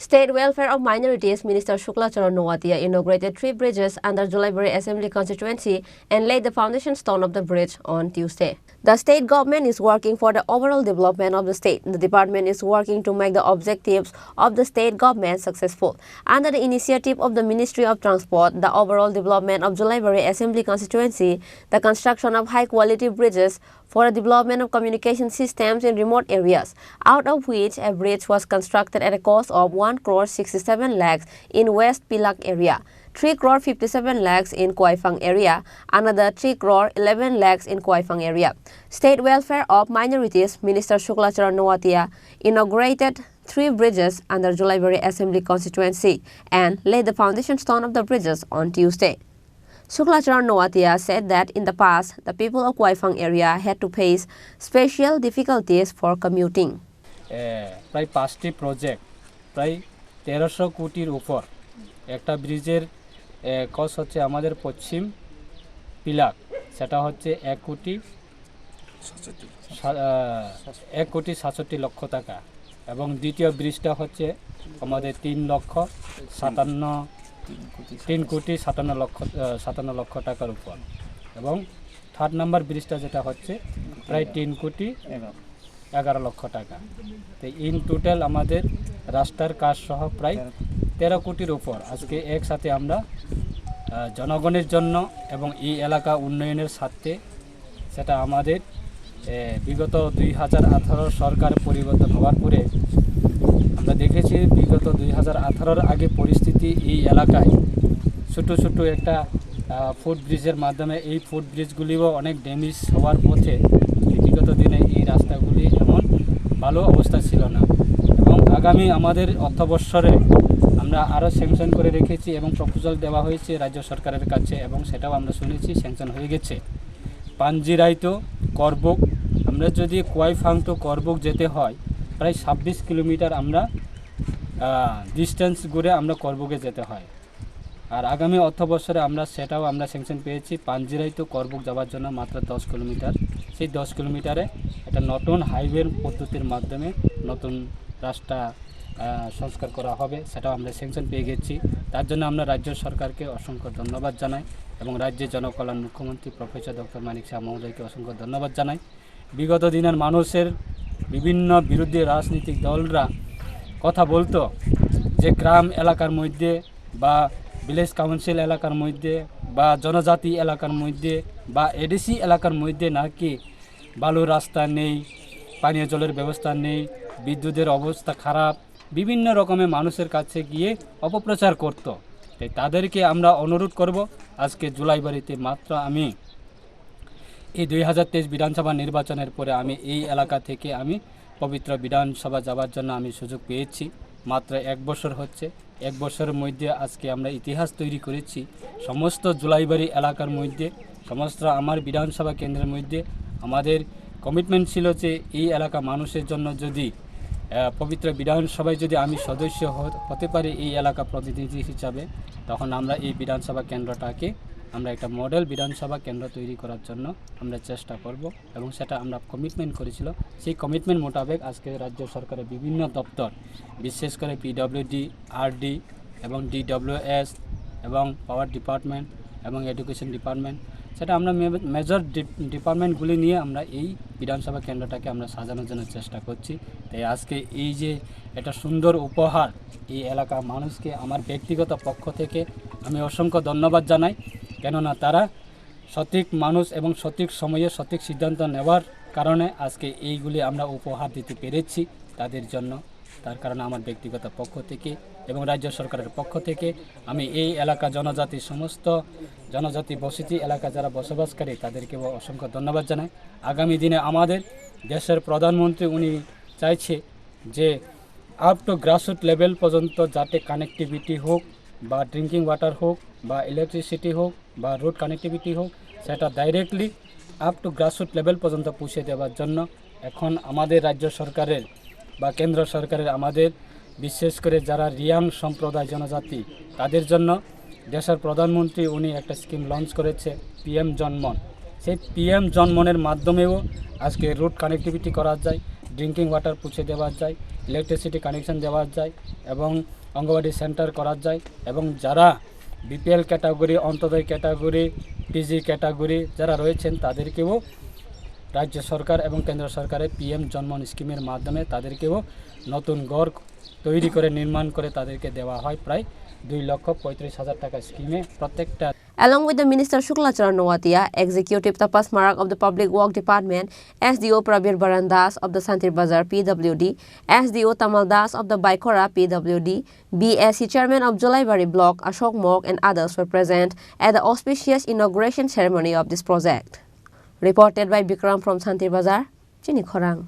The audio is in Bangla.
State Welfare of Minorities Minister Shukla Charan inaugurated 3 bridges under Jolaibari Assembly constituency and laid the foundation stone of the bridge on Tuesday. The state government is working for the overall development of the state. The department is working to make the objectives of the state government successful. Under the initiative of the Ministry of Transport, the overall development of Jolaibari Assembly constituency, the construction of high-quality bridges for the development of communication systems in remote areas, out of which a bridge was constructed at a cost of 1 crore 67 lakhs in West Pilak area, 3 crore 57 lakhs in Kwaifang area, another 3 crore 11 lakhs in Kwaifang area. State Welfare of Minorities Minister Shukla Charan inaugurated 3 bridges under Jolaibari Assembly constituency and laid the foundation stone of the bridges on Tuesday. Shukla Charan said that in the past, the people of Kwaifang area had to face special difficulties for commuting. প্রায় 5টি প্রজেক্ট প্রায় 1300 কোটির উপর একটা ব্রিজের কস্ট হচ্ছে আমাদের পশ্চিম পিলাক, সেটা হচ্ছে 1 কোটি 67 লক্ষ টাকা, এবং দ্বিতীয় ব্রিজটা হচ্ছে আমাদের 3 কোটি 57 লক্ষ টাকার উপর, এবং থার্ড নাম্বার ব্রিজটা যেটা হচ্ছে প্রায় 3 কোটি 11 লক্ষ টাকা। তো ইন টোটাল আমাদের রাস্তার কাজ সহ প্রায় 13 কোটির উপর আজকে একসাথে আমরা জনগণের জন্য এবং এই এলাকা উন্নয়নের স্বার্থে, সেটা আমাদের বিগত 2018 সরকার পরিবর্তন হওয়ার পরে আমরা দেখেছি বিগত 2018-র আগে পরিস্থিতি এই এলাকায় ছোটো ছোটো একটা ফুট ব্রিজের মাধ্যমে এই ফুট ব্রিজগুলিও অনেক ড্যামেজ হওয়ার পথে বিগত দিনে এই রাস্তাগুলি এমন ভালো অবস্থা ছিল না, এবং আগামী আমাদের অর্থবর্ষরে আমরা আরও স্যাংশন করে রেখেছি এবং প্রপোজাল দেওয়া হয়েছে রাজ্য সরকারের কাছে, এবং সেটাও আমরা শুনেছি স্যাংশন হয়ে গেছে। পাঞ্জিরাই তো করবুক, আমরা যদি কোয়াইফাং তো করবুক যেতে হয় প্রায় 26 কিলোমিটার আমরা ডিস্টেন্স ঘুরে আমরা করবুকে যেতে হয়। আর আগামী অর্থবর্ষরে আমরা সেটাও আমরা স্যাংশন পেয়েছি পাঞ্জিরাই তো করবুক যাওয়ার জন্য মাত্র 10 কিলোমিটার। সেই 10 কিলোমিটারে একটা নতুন হাইওয়ে পদ্ধতির মাধ্যমে নতুন রাস্তা সংস্কার করা হবে, সেটাও আমরা স্যাংশন পেয়ে গেছি। তার জন্য আমরা রাজ্য সরকারকে অসংখ্য ধন্যবাদ জানাই, এবং রাজ্যের জনকল্যাণ মুখ্যমন্ত্রী প্রফেসর ডক্টর মানিক শাহ মহোদয়কে অসংখ্য ধন্যবাদ জানাই। বিগত দিনের মানুষের বিভিন্ন বিরোধী রাজনৈতিক দলরা কথা বলতো যে গ্রাম এলাকার মধ্যে বা ভিলেজ কাউন্সিল এলাকার মধ্যে বা জনজাতি এলাকার মধ্যে বা এডিসি এলাকার মধ্যে নাকি বালুর রাস্তা নেই, পানীয় জলের ব্যবস্থা নেই, বিদ্যুতের অবস্থা খারাপ, বিভিন্ন রকমের মানুষের কাছে গিয়ে অপপ্রচার করত। তাই তাদেরকে আমরা অনুরোধ করব, আজকে জুলাইবাড়িতে মাত্র আমি এই 2023 বিধানসভা নির্বাচনের পরে আমি এই এলাকা থেকে আমি পবিত্র বিধানসভা যাওয়ার জন্য আমি সুযোগ পেয়েছি। মাত্র 1 বছর হচ্ছে, 1 বছরের মধ্যে আজকে আমরা ইতিহাস তৈরি করেছি। সমস্ত জুলাইবাড়ি এলাকার মধ্যে, সমস্ত আমার বিধানসভা কেন্দ্রের মধ্যে আমাদের কমিটমেন্ট ছিল যে এই এলাকা মানুষের জন্য যদি পবিত্র বিধানসভায় যদি আমি সদস্য হতে পারি এই এলাকা প্রতিনিধি হিসাবে, তখন আমরা এই বিধানসভা কেন্দ্রটাকে আমরা একটা মডেল বিধানসভা কেন্দ্র তৈরি করার জন্য আমরা চেষ্টা করব, এবং সেটা আমরা কমিটমেন্ট করেছিল। সেই কমিটমেন্ট মোতাবেক আজকে রাজ্য সরকারের বিভিন্ন দপ্তর, বিশেষ করে পিডব্লিউডি, আরডি এবং ডিডব্লিউএস এবং পাওয়ার ডিপার্টমেন্ট এবং এডুকেশন ডিপার্টমেন্ট, সেটা আমরা মেজর ডিপার্টমেন্টগুলি নিয়ে আমরা এই বিধানসভা কেন্দ্রটাকে আমরা সাজানোর জন্য চেষ্টা করছি। তাই আজকে এই যে একটা সুন্দর উপহার এই এলাকার মানুষকে আমার ব্যক্তিগত পক্ষ থেকে আমি অসংখ্য ধন্যবাদ জানাই, কেননা তারা সঠিক মানুষ এবং সঠিক সময়ে সঠিক সিদ্ধান্ত নেওয়ার কারণে আজকে এইগুলি আমরা উপহার দিতে পেরেছি তাদের জন্য। তার কারণে আমার ব্যক্তিগত পক্ষ থেকে এবং রাজ্য সরকারের পক্ষ থেকে আমি এই এলাকা সমস্ত জনজাতি বসতি এলাকা যারা বসবাসকারী তাদেরকেও অসংখ্য ধন্যবাদ জানাই। আগামী দিনে আমাদের দেশের প্রধানমন্ত্রী উনি চাইছে যে আপ টু গ্রাসরুট লেভেল পর্যন্ত যাতে কানেক্টিভিটি হোক, বা ড্রিঙ্কিং ওয়াটার হোক, বা ইলেকট্রিসিটি হোক, বা রোড কানেক্টিভিটি হোক, সেটা directly up to grassroot level পর্যন্ত পৌঁছে দেওয়ার জন্য এখন আমাদের রাজ্য সরকারের বা কেন্দ্র সরকারের আমাদের বিশেষ করে যারা রিয়াং সম্প্রদায় জনজাতি তাদের জন্য দেশের প্রধানমন্ত্রী উনি একটা স্কিম লঞ্চ করেছে PM জনমন। সেই PM জনমনের মাধ্যমেও আজকে রুট কানেক্টিভিটি করা যায়, ড্রিঙ্কিং ওয়াটার পুছে দেওয়া যায়, ইলেকট্রিসিটি কানেকশন দেওয়া যায় এবং অঙ্গনওয়াড়ি সেন্টার করা যায় এবং যারা BPL category, Antyodaya category, PG category যারা রয়েছেন তাদেরকেও রাজ্য সরকার এবং কেন্দ্র সরকারের পিএম জন্মন স্কিমের মাধ্যমে তাদেরকেও নতুন ঘর তৈরি করে নির্মাণ করে তাদেরকে দেওয়া হয় প্রায় 2,35,000 টাকা স্কিমে প্রত্যেকটা। Along with the Minister Shukla Charan, Executive Tapas Marak of the Public Work Department, SDO Prabir Barandas of the Santir Bazar PWD, SDO Tamal Das of the Baikora PWD, BSC Chairman of Jolaibari Block Ashok Mok and others were present at the auspicious inauguration ceremony of this project. Reported by Bikram from Santir Bazar, Chini Khorang.